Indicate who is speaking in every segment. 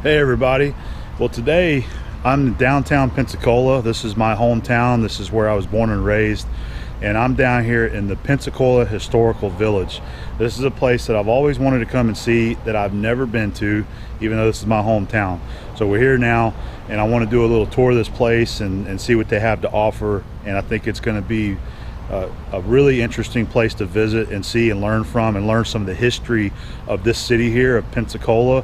Speaker 1: Hey everybody. Well, today I'm in downtown Pensacola. This is my hometown. This is where I was born and raised. And I'm down here in the Pensacola Historical Village. This is a place that I've always wanted to come and see, that I've never been to, even though this is my hometown. So we're here now, and I want to do a little tour of this place and see what they have to offer. And I think it's going to be a really interesting place to visit and see and learn from, and learn some of the history of this city here of Pensacola.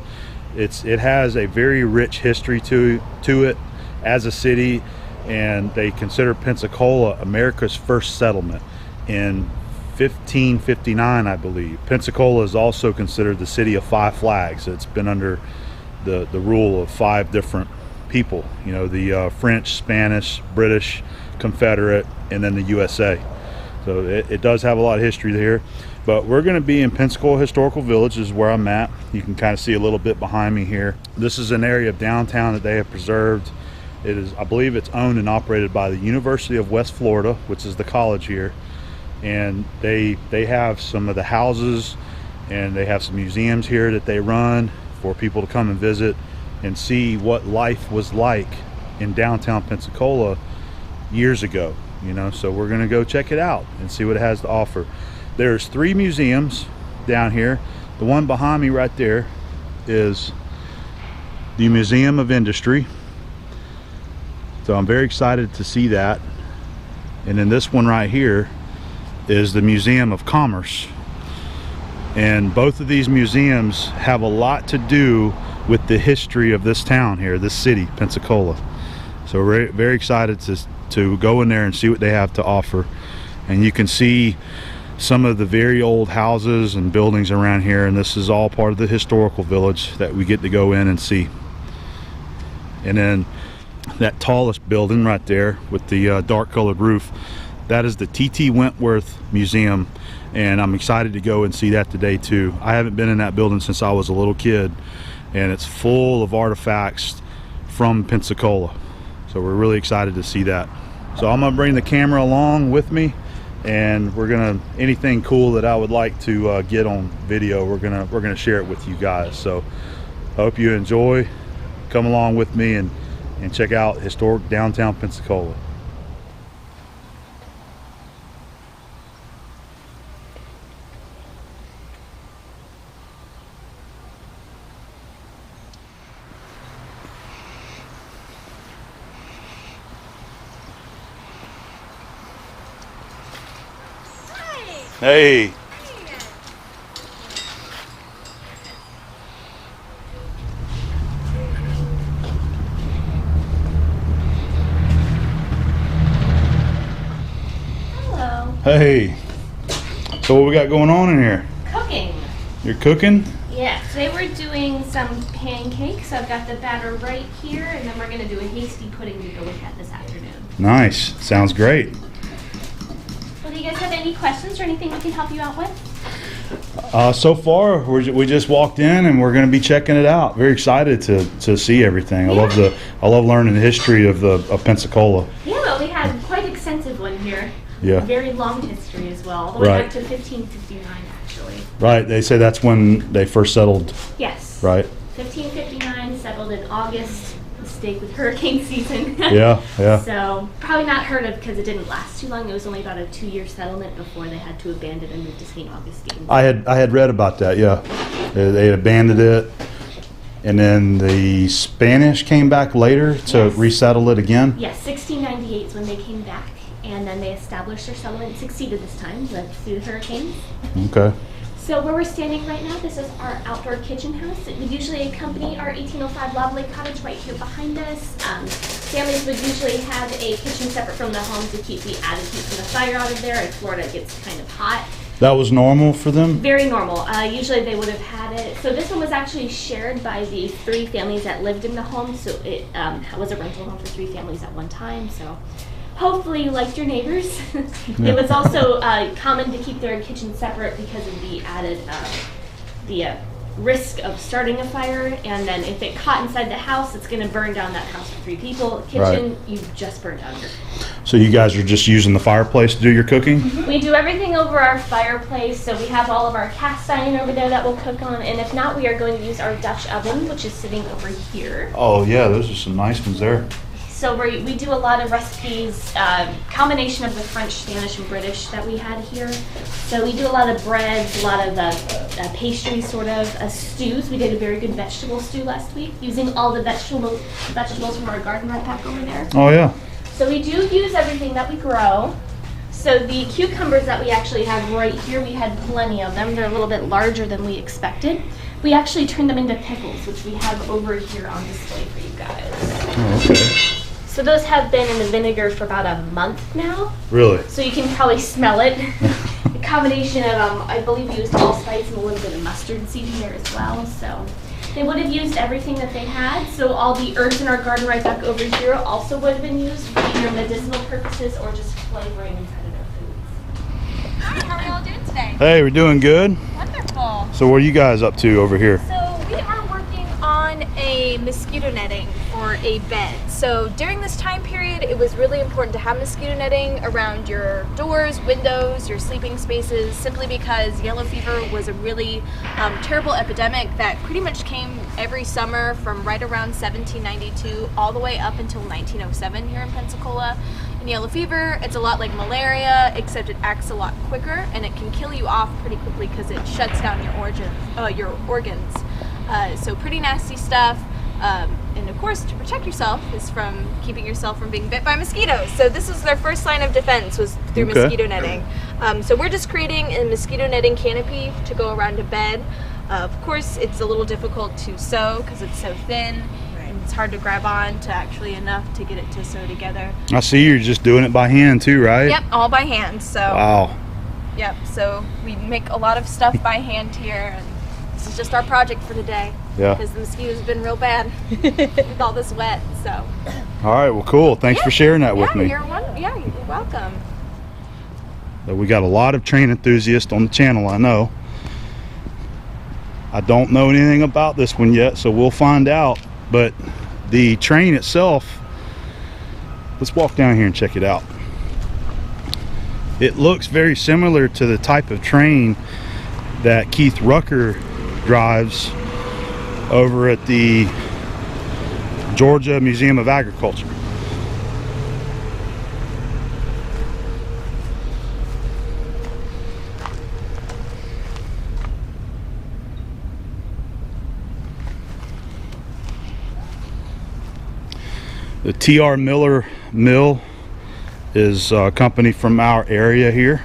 Speaker 1: It has a very rich history to it as a city, and they consider Pensacola America's first settlement in 1559, I believe. Pensacola is also considered the city of five flags. It's been under the rule of five different people, you know, the French, Spanish, British, Confederate, and then the USA. So it does have a lot of history here. But we're going to be in Pensacola Historical Village. This is where I'm at. You can kind of see a little bit behind me here. This is an area of downtown that they have preserved. It is, I believe it's owned and operated by the University of West Florida, which is the college here. And they have some of the houses, and they have some museums here that they run for people to come and visit and see what life was like in downtown Pensacola years ago, you know. So we're going to go check it out and see what it has to offer. There's 3 museums down here. The one behind me right there is the Museum of Industry. So I'm very excited to see that. And then this one right here is the Museum of Commerce. And both of these museums have a lot to do with the history of this town here, this city, Pensacola. So we're very excited to go in there and see what they have to offer. And you can see some of the very old houses and buildings around here, and this is all part of the historical village that we get to go in and see. And then that tallest building right there with the dark colored roof, that is the T.T. Wentworth Museum, and I'm excited to go and see that today too. I haven't been in that building since I was a little kid, and it's full of artifacts from Pensacola, so we're really excited to see that. So I'm gonna bring the camera along with me, and we're gonna, anything cool that I would like to get on video, we're gonna share it with you guys. So I hope you enjoy. Come along with me and check out historic downtown Pensacola. Hey.
Speaker 2: Hello.
Speaker 1: Hey. So what we got going on in here?
Speaker 2: Cooking.
Speaker 1: You're cooking?
Speaker 2: Yeah, today we're doing some pancakes. I've got the batter right here, and then we're going to do a hasty pudding to go with that this afternoon.
Speaker 1: Nice. Sounds great.
Speaker 2: Well, do you guys have any questions or anything we can help you out with?
Speaker 1: So far, we just walked in, and we're going to be checking it out. Very excited to see everything.
Speaker 2: Yeah.
Speaker 1: I love learning the history of Pensacola.
Speaker 2: Yeah, well, we had quite extensive one here.
Speaker 1: Yeah.
Speaker 2: Very long history as well, all the way
Speaker 1: Right.
Speaker 2: back to 1559, actually.
Speaker 1: Right. They say that's when they first settled.
Speaker 2: Yes.
Speaker 1: Right.
Speaker 2: 1559, settled in August. Mistake with hurricane season.
Speaker 1: Yeah. Yeah.
Speaker 2: So probably not heard of because it didn't last too long. It was only about a 2-year settlement before they had to abandon and move to St. Augustine.
Speaker 1: I had read about that. Yeah. They had abandoned it, and then the Spanish came back later to
Speaker 2: Yes.
Speaker 1: resettle it again.
Speaker 2: Yes, 1698 is when they came back, and then they established their settlement. Succeeded this time, but through the hurricanes.
Speaker 1: Okay.
Speaker 2: So where we're standing right now, this is our outdoor kitchen house. It would usually accompany our 1805 Lava Lake Cottage right here behind us. Families would usually have a kitchen separate from the home to keep the added heat from the fire out of there. In Florida, it gets kind of hot.
Speaker 1: That was normal for them?
Speaker 2: Very normal. Usually they would have had it. So this one was actually shared by the 3 families that lived in the home. So it was a rental home for 3 families at one time. So hopefully you liked your neighbors. It was also common to keep their kitchen separate because of the added risk of starting a fire, and then if it caught inside the house, it's going to burn down that house for 3 people. Kitchen,
Speaker 1: Right.
Speaker 2: you just burned down your.
Speaker 1: So you guys are just using the fireplace to do your cooking?
Speaker 2: We do everything over our fireplace, so we have all of our cast iron over there that we'll cook on, and if not, we are going to use our Dutch oven, which is sitting over here.
Speaker 1: Oh yeah, those are some nice ones there.
Speaker 2: So we do a lot of recipes, combination of the French, Spanish, and British that we had here. So we do a lot of breads, a lot of pastry sort of stews. We did a very good vegetable stew last week using all the vegetables from our garden right back over there.
Speaker 1: Oh yeah.
Speaker 2: So we do use everything that we grow. So the cucumbers that we actually have right here, we had plenty of them. They're a little bit larger than we expected. We actually turned them into pickles, which we have over here on display for you guys.
Speaker 1: Oh, okay.
Speaker 2: So those have been in the vinegar for about a month now.
Speaker 1: Really?
Speaker 2: So you can probably smell it. A combination of, I believe we used allspice and a little bit of mustard seed in there as well. So they would have used everything that they had. So all the herbs in our garden right back over here also would have been used for either medicinal purposes or just flavoring inside of our foods.
Speaker 3: Hi, how are y'all doing today?
Speaker 1: Hey, we're doing good.
Speaker 3: Wonderful.
Speaker 1: So what are you guys up to over here?
Speaker 3: So we are working on a mosquito netting for a bed. So during this time period, it was really important to have mosquito netting around your doors, windows, your sleeping spaces, simply because yellow fever was a really terrible epidemic that pretty much came every summer from right around 1792 all the way up until 1907 here in Pensacola. And yellow fever, it's a lot like malaria, except it acts a lot quicker and it can kill you off pretty quickly because it shuts down your organs. So pretty nasty stuff. And of course, to protect yourself is from keeping yourself from being bit by mosquitoes. So this was their first line of defense, was through mosquito netting. So we're just creating a mosquito netting canopy to go around a bed. Of course, it's a little difficult to sew because it's so thin. And it's hard to grab on to actually enough to get it to sew together.
Speaker 1: I see you're just doing it by hand too, right?
Speaker 3: Yep, all by hand. So
Speaker 1: Wow.
Speaker 3: Yep, so we make a lot of stuff by hand here, and this is just our project for the day.
Speaker 1: Yeah.
Speaker 3: Because the mosquitoes have been real bad with all this wet, so.
Speaker 1: All right, well cool. Thanks for sharing that with me.
Speaker 3: You're welcome.
Speaker 1: We got a lot of train enthusiasts on the channel, I know. I don't know anything about this one yet, so we'll find out. But the train itself, let's walk down here and check it out. It looks very similar to the type of train that Keith Rucker drives over at the Georgia Museum of Agriculture. The T.R. Miller Mill is a company from our area here.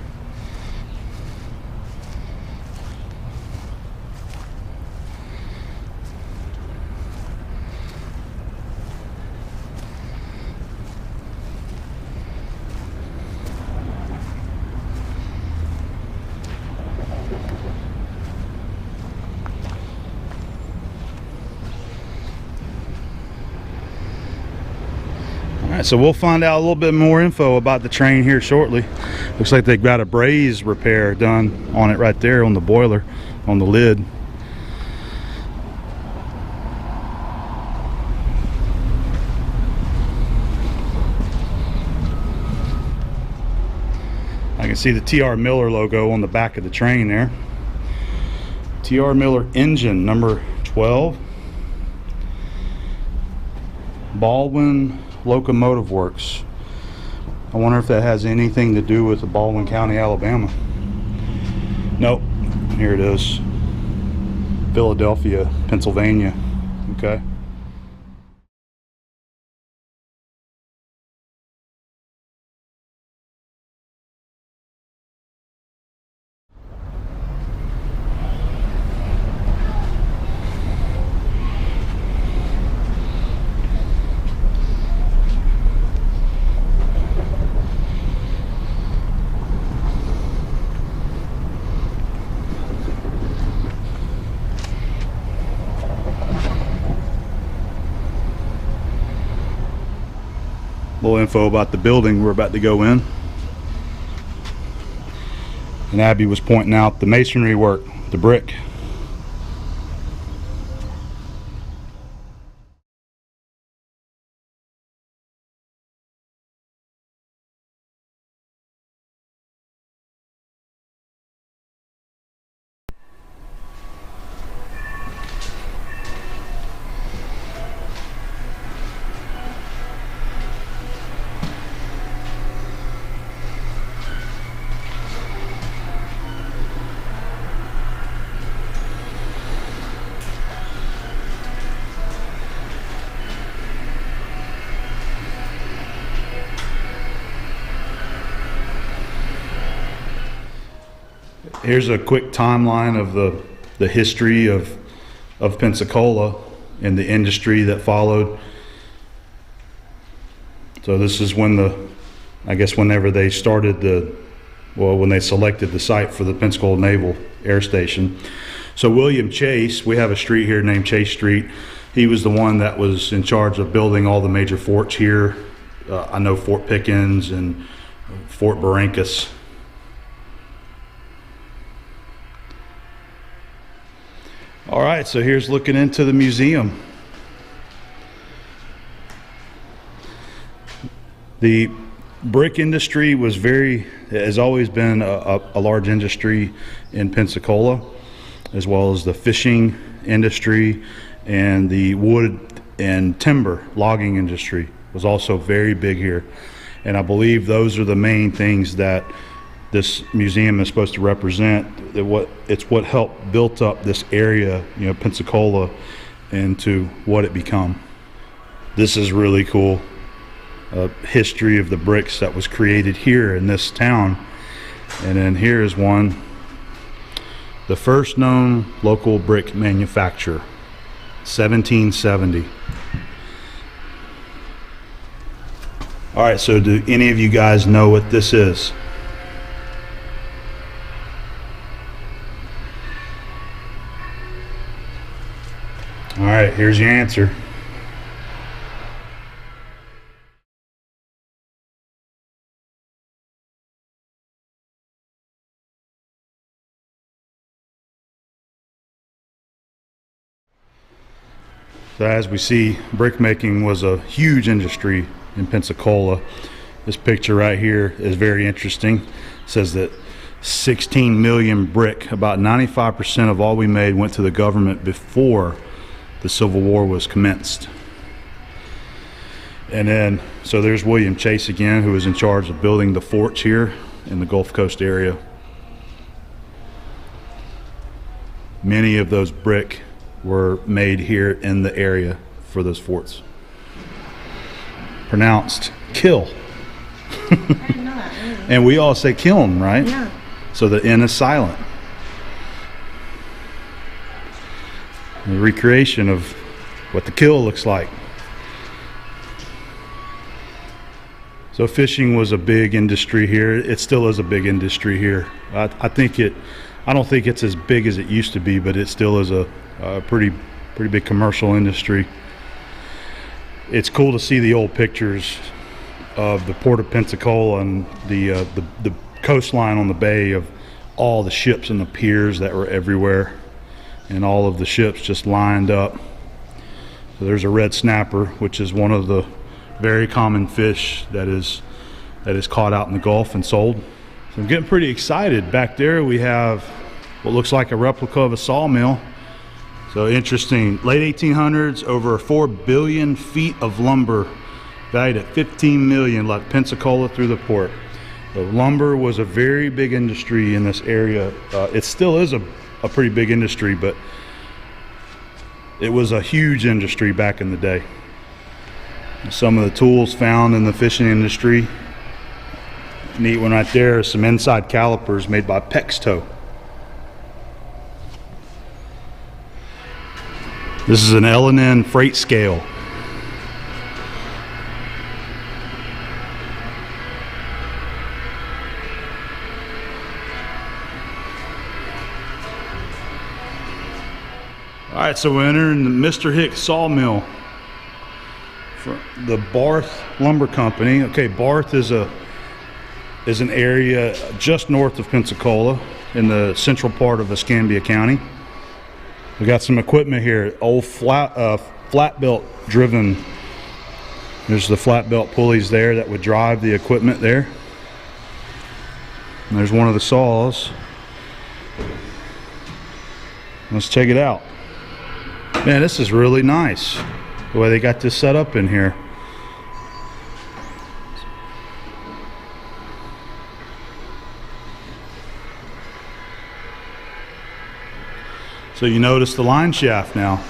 Speaker 1: Alright, so we'll find out a little bit more info about the train here shortly. Looks like they've got a braze repair done on it right there on the boiler, on the lid. I can see the T.R. Miller logo on the back of the train there. T.R. Miller engine number 12. Baldwin Locomotive Works. I wonder if that has anything to do with the Baldwin County, Alabama. Nope. Here it is. Philadelphia, Pennsylvania. Okay. Little info about the building we're about to go in. And Abby was pointing out the masonry work, the brick. Here's a quick timeline of the history of Pensacola and the industry that followed. So this is when I guess whenever they started when they selected the site for the Pensacola Naval Air Station. So William Chase, we have a street here named Chase Street. He was the one that was in charge of building all the major forts here. I know Fort Pickens and Fort Barrancas. All right, so here's looking into the museum. The brick industry has always been a large industry in Pensacola, as well as the fishing industry, and the wood and timber logging industry was also very big here. And I believe those are the main things that this museum is supposed to represent. It's what helped build up this area, Pensacola, into what it become. This is really cool. History of the bricks that was created here in this town. And then here is one, the first known local brick manufacturer, 1770. All right, so do any of you guys know what this is? All right, here's your answer. So as we see, brick making was a huge industry in Pensacola. This picture right here is very interesting. It says that 16 million brick, about 95% of all we made, went to the government before the Civil War was commenced. And then, so there's William Chase again, who was in charge of building the forts here in the Gulf Coast area. Many of those brick were made here in the area for those forts. Pronounced kill.
Speaker 4: I didn't know that. Really.
Speaker 1: And we all say kiln, right?
Speaker 4: Yeah.
Speaker 1: So the N is silent. A recreation of what the kill looks like. So fishing was a big industry here. It still is a big industry here. I don't think it's as big as it used to be, but it still is a pretty big commercial industry. It's cool to see the old pictures of the port of Pensacola and the coastline on the bay, of all the ships and the piers that were everywhere, and all of the ships just lined up. So there's a red snapper, which is one of the very common fish that is caught out in the Gulf and sold. So I'm getting pretty excited. Back there we have what looks like a replica of a sawmill. So interesting, late 1800s, over 4 billion feet of lumber valued at 15 million left Pensacola through the port. So lumber was a very big industry in this area. It still is a pretty big industry, but it was a huge industry back in the day. Some of the tools found in the fishing industry. Neat one right there is some inside calipers made by Pexto. This is an L&N freight scale. All right, so we're entering the Mr. Hicks Sawmill for the Barf Lumber Company. Okay, Barf is an area just north of Pensacola in the central part of Escambia County. We got some equipment here, old flat belt driven. There's the flat belt pulleys there that would drive the equipment there. And there's one of the saws. Let's check it out. Man, this is really nice, the way they got this set up in here. So you notice the line shaft now.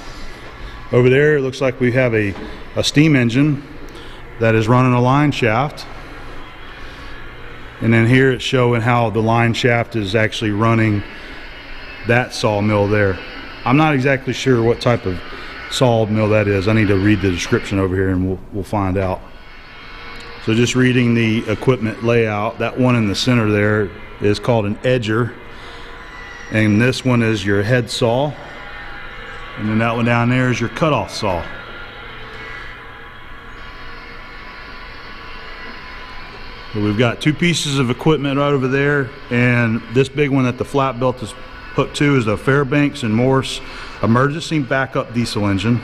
Speaker 1: Over there it looks like we have a steam engine that is running a line shaft. And then here it's showing how the line shaft is actually running that sawmill there. I'm not exactly sure what type of sawmill that is. I need to read the description over here and we'll find out. So just reading the equipment layout, that one in the center there is called an edger, and this one is your head saw, and then that one down there is your cutoff saw. So we've got two pieces of equipment right over there, and this big one that the flat belt is hooked to is a Fairbanks and Morse emergency backup diesel engine.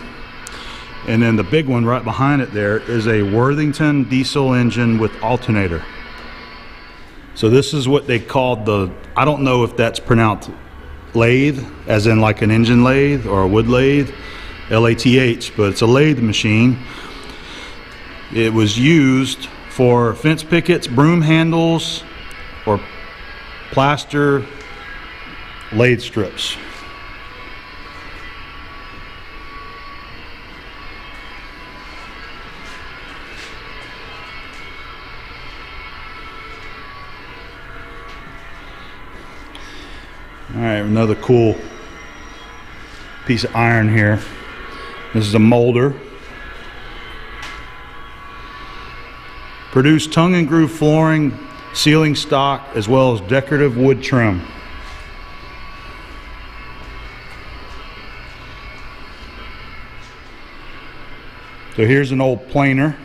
Speaker 1: And then the big one right behind it there is a Worthington diesel engine with alternator. So this is what they called the, I don't know if that's pronounced lathe, as in like an engine lathe or a wood lathe, L-A-T-H, but it's a lathe machine. It was used for fence pickets, broom handles, or plaster lathe strips. All right, another cool piece of iron here. This is a molder. Produce tongue and groove flooring, ceiling stock, as well as decorative wood trim. So here's an old planer.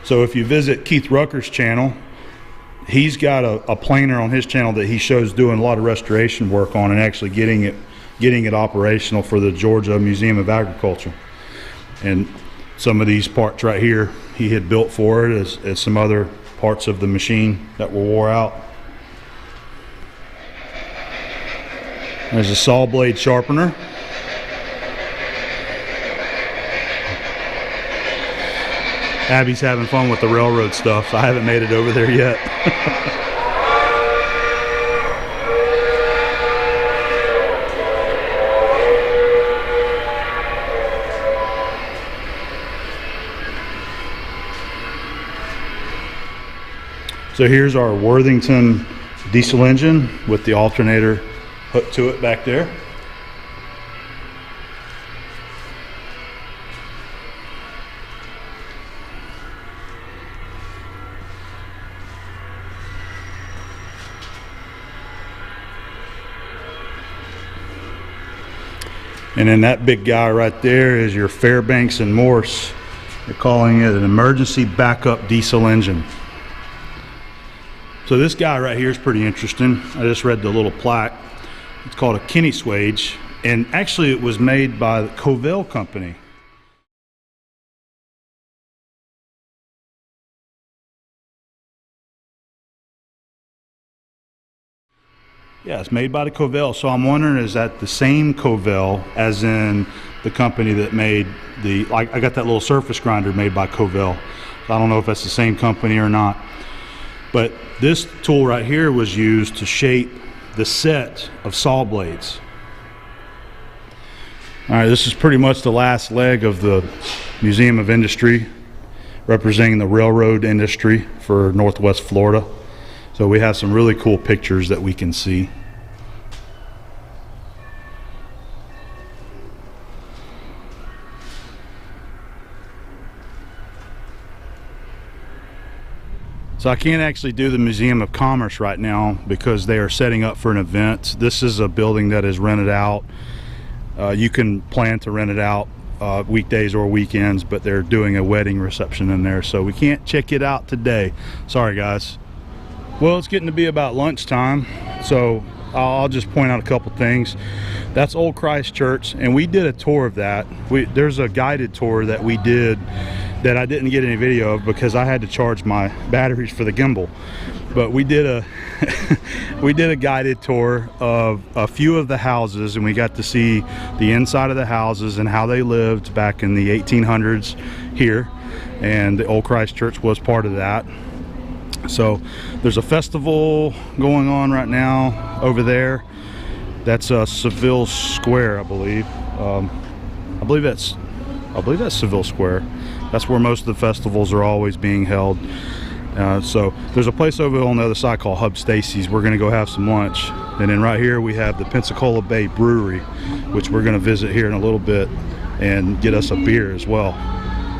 Speaker 1: So if you visit Keith Rucker's channel, he's got a planer on his channel that he shows doing a lot of restoration work on and actually getting it operational for the Georgia Museum of Agriculture. And some of these parts right here he had built for it as some other parts of the machine that were wore out. There's a saw blade sharpener. Abby's having fun with the railroad stuff. I haven't made it over there yet. So here's our Worthington diesel engine with the alternator hooked to it back there. And then that big guy right there is your Fairbanks and Morse. They're calling it an emergency backup diesel engine. So this guy right here is pretty interesting. I just read the little plaque. It's called a Kenny Swage, and actually it was made by the Covell Company. Yeah, it's made by the Covell. So I'm wondering, is that the same Covell as in the company that made the, like, I got that little surface grinder made by Covell. So I don't know if that's the same company or not. But this tool right here was used to shape the set of saw blades. All right, this is pretty much the last leg of the Museum of Industry, representing the railroad industry for Northwest Florida. So we have some really cool pictures that we can see. So I can't actually do the Museum of Commerce right now because they are setting up for an event. This is a building that is rented out. You can plan to rent it out weekdays or weekends, but they're doing a wedding reception in there, so we can't check it out today. Sorry guys. Well, it's getting to be about lunchtime, so I'll just point out a couple things. That's Old Christ Church, and we did a tour of that. There's a guided tour that we did that I didn't get any video of because I had to charge my batteries for the gimbal. But we did a we did a guided tour of a few of the houses, and we got to see the inside of the houses and how they lived back in the 1800s here, and the Old Christ Church was part of that. So there's a festival going on right now over there. That's Seville Square, I believe. I believe that's Seville Square. That's where most of the festivals are always being held. So there's a place over on the other side called Hub Stacy's. We're gonna go have some lunch. And then right here we have the Pensacola Bay Brewery, which we're gonna visit here in a little bit and get us a beer as well.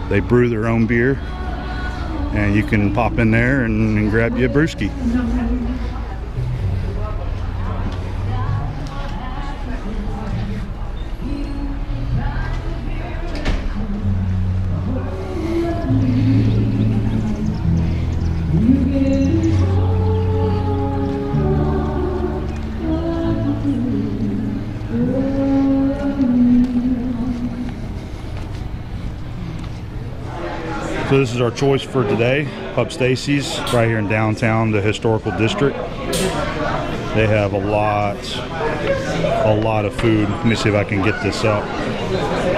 Speaker 1: They brew their own beer, and you can pop in there and grab you a brewski. So this is our choice for today, Hub Stacy's, right here in downtown, the historical district. They have a lot of food. Let me see if I can get this up.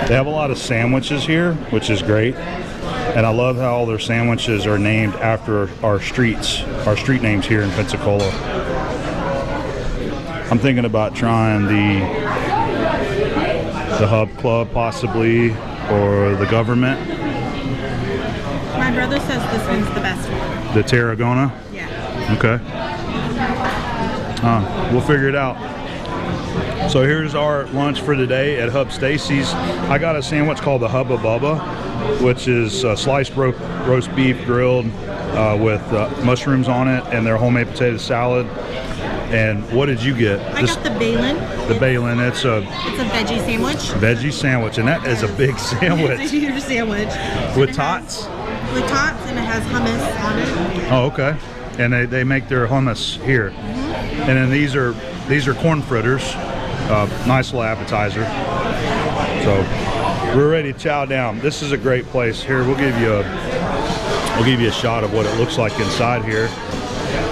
Speaker 1: They have a lot of sandwiches here, which is great. And I love how all their sandwiches are named after our street names here in Pensacola. I'm thinking about trying the Hub Club possibly, or the Government.
Speaker 4: My brother says this one's the best one.
Speaker 1: The Tarragona?
Speaker 4: Yeah.
Speaker 1: Okay. We'll figure it out. So here's our lunch for today at Hub Stacy's. I got a sandwich called the Hubba Bubba, which is sliced roast beef grilled with mushrooms on it and their homemade potato salad. And what did you get?
Speaker 4: I got the Balin.
Speaker 1: The Balin. It's a
Speaker 4: veggie sandwich.
Speaker 1: Veggie sandwich, and that is a big sandwich.
Speaker 4: It's a huge sandwich.
Speaker 1: With tots?
Speaker 4: With tots, and it has hummus on it.
Speaker 1: Oh, okay. And they make their hummus here.
Speaker 4: Mm-hmm.
Speaker 1: And then these are corn fritters. Nice little appetizer. So we're ready to chow down. This is a great place. Here, we'll give you a shot of what it looks like inside here.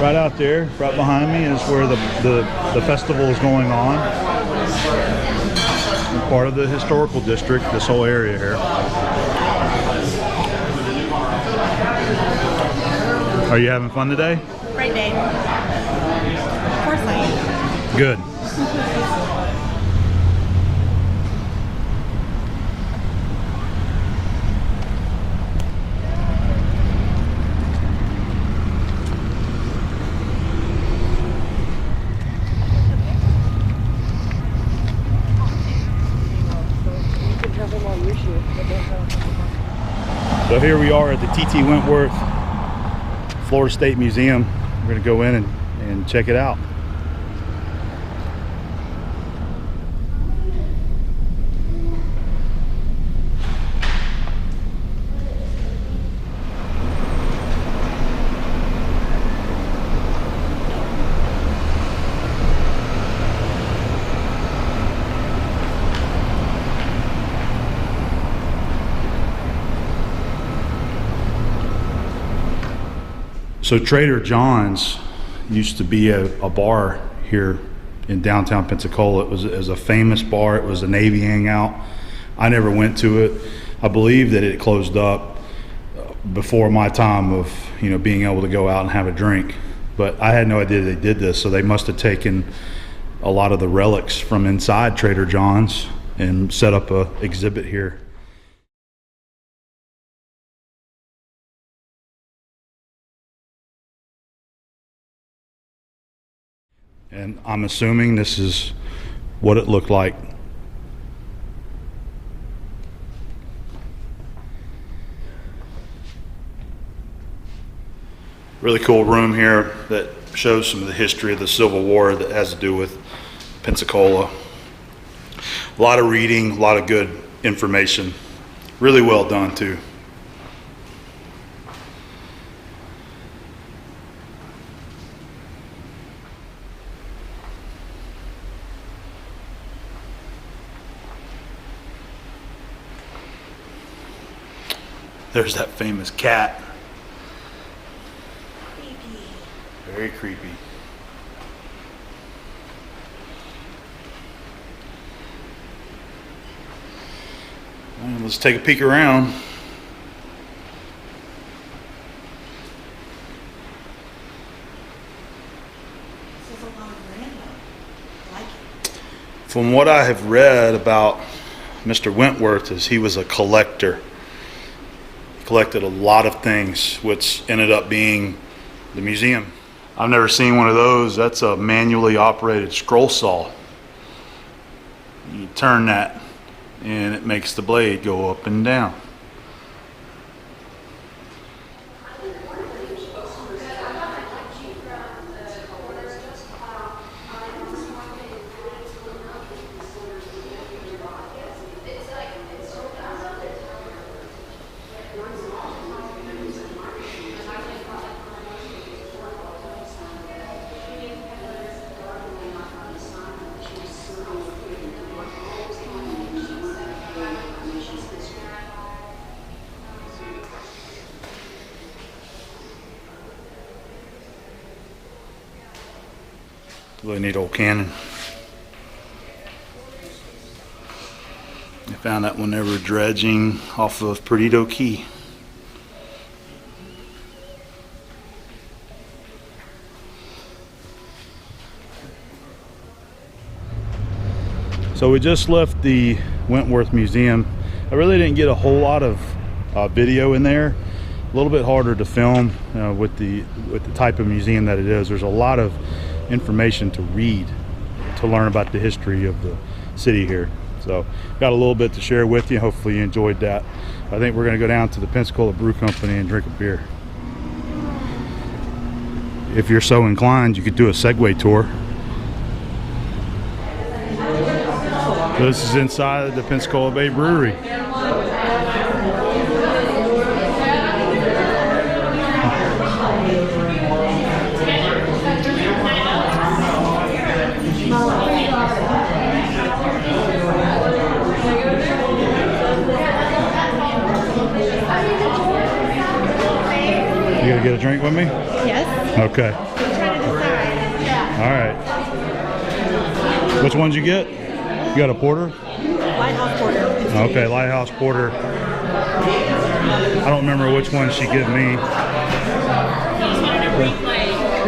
Speaker 1: Right out there, right behind me, is where the festival is going on. Part of the historical district, this whole area here. Are you having fun today?
Speaker 4: Great day. Of course I am.
Speaker 1: Good. So here we are at the T.T. Wentworth Florida State Museum. We're going to go in and check it out. So Trader John's used to be a bar here in downtown Pensacola. It was a famous bar. It was a Navy hangout. I never went to it. I believe that it closed up before my time of being able to go out and have a drink. But I had no idea they did this. So they must have taken a lot of the relics from inside Trader John's and set up a exhibit here. And I'm assuming this is what it looked like. Really cool room here that shows some of the history of the Civil War that has to do with Pensacola. A lot of reading, a lot of good information. Really well done too. There's that famous cat.
Speaker 4: Creepy.
Speaker 1: Very creepy. Well, let's take a peek around.
Speaker 4: This is a lot of random. I like it.
Speaker 1: From what I have read about Mr. Wentworth, is he was a collector. collected a lot of things, which ended up being the museum. I've never seen one of those. That's a manually operated scroll saw. You turn that and it makes the blade go up and down. Really neat old cannon. I found that when they were dredging off of Perdido Key. So we just left the Wentworth Museum. I really didn't get a whole lot of video in there. A little bit harder to film with the type of museum that it is. There's a lot of information to read to learn about the history of the city here. So got a little bit to share with you. Hopefully you enjoyed that. I think we're going to go down to the Pensacola Brew Company and drink a beer. If you're so inclined, you could do a Segway tour. So this is inside the Pensacola Bay Brewery. You gonna get a drink with me?
Speaker 4: Yes.
Speaker 1: Okay.
Speaker 4: I'm trying to decide.
Speaker 1: All right. Which one'd you get? You got a porter?
Speaker 4: Lighthouse Porter.
Speaker 1: Okay, Lighthouse Porter. I don't remember which one she gave me.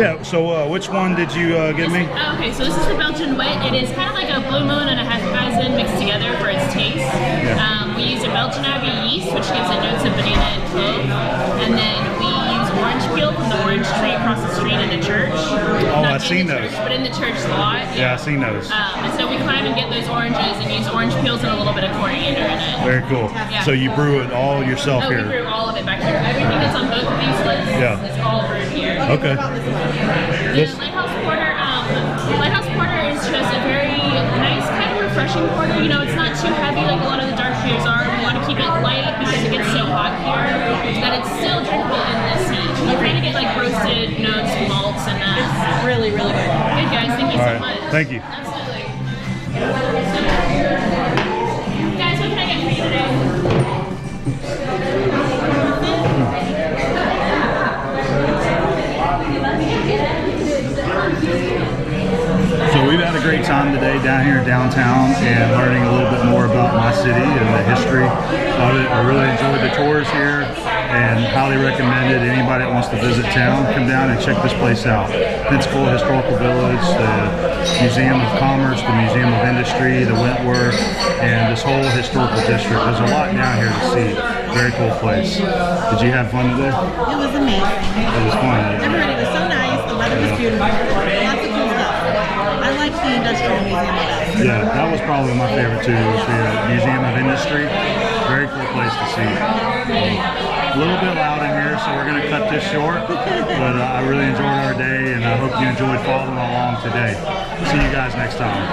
Speaker 1: Yeah, so which one did you give me?
Speaker 5: Okay, so this is the Belgian wit. It is kind of like a blue moon and a Hefeweizen mixed together for its taste.
Speaker 1: Yeah.
Speaker 5: We use a Belgian Abbey yeast, which gives it notes of banana and clove. And then we use orange peel from the orange tree across the street in the church.
Speaker 1: Oh,
Speaker 5: Not
Speaker 1: I've
Speaker 5: in
Speaker 1: seen
Speaker 5: the
Speaker 1: those.
Speaker 5: church, but in the church lot.
Speaker 1: Yeah, I've seen those.
Speaker 5: And so we climb and get those oranges and use orange peels and a little bit of coriander in it.
Speaker 1: Very cool.
Speaker 5: Yeah.
Speaker 1: So you brew it all yourself
Speaker 5: Oh, we
Speaker 1: here?
Speaker 5: brew all of it back here. Everything that's on both of these lists is all brewed here.
Speaker 1: Okay.
Speaker 5: The Lighthouse Porter, Lighthouse Porter is just a very nice, kind of refreshing porter. You know, it's not too heavy like a lot of the dark beers are. We want to keep it light because it gets so hot here that it's still drinkable in this heat. You kind of get like roasted notes, malts, and
Speaker 4: It's really, really good.
Speaker 5: good guys. Thank you
Speaker 1: All
Speaker 5: so
Speaker 1: right.
Speaker 5: much.
Speaker 1: Thank you.
Speaker 5: Absolutely. Guys, what can I get for you today?
Speaker 1: So we've had a great time today down here in downtown and learning a little bit more about my city and the history of it. I really enjoyed the tours here and highly recommend it. Anybody that wants to visit town, come down and check this place out. Pensacola Historical Village, the Museum of Commerce, the Museum of Industry, the Wentworth, and this whole historical district. There's a lot down here to see. Very cool place. Did you have fun today?
Speaker 4: It was amazing.
Speaker 1: It was fun.
Speaker 4: Everybody was so nice. The weather was beautiful. Lots of cool stuff. I liked the Industrial Museum the best.
Speaker 1: Yeah, that was probably my favorite too, was the Museum of Industry. Very cool place to see. A little bit loud in here, so we're going to cut this short, but I really enjoyed our day, and I hope you enjoyed following along today. See you guys next time.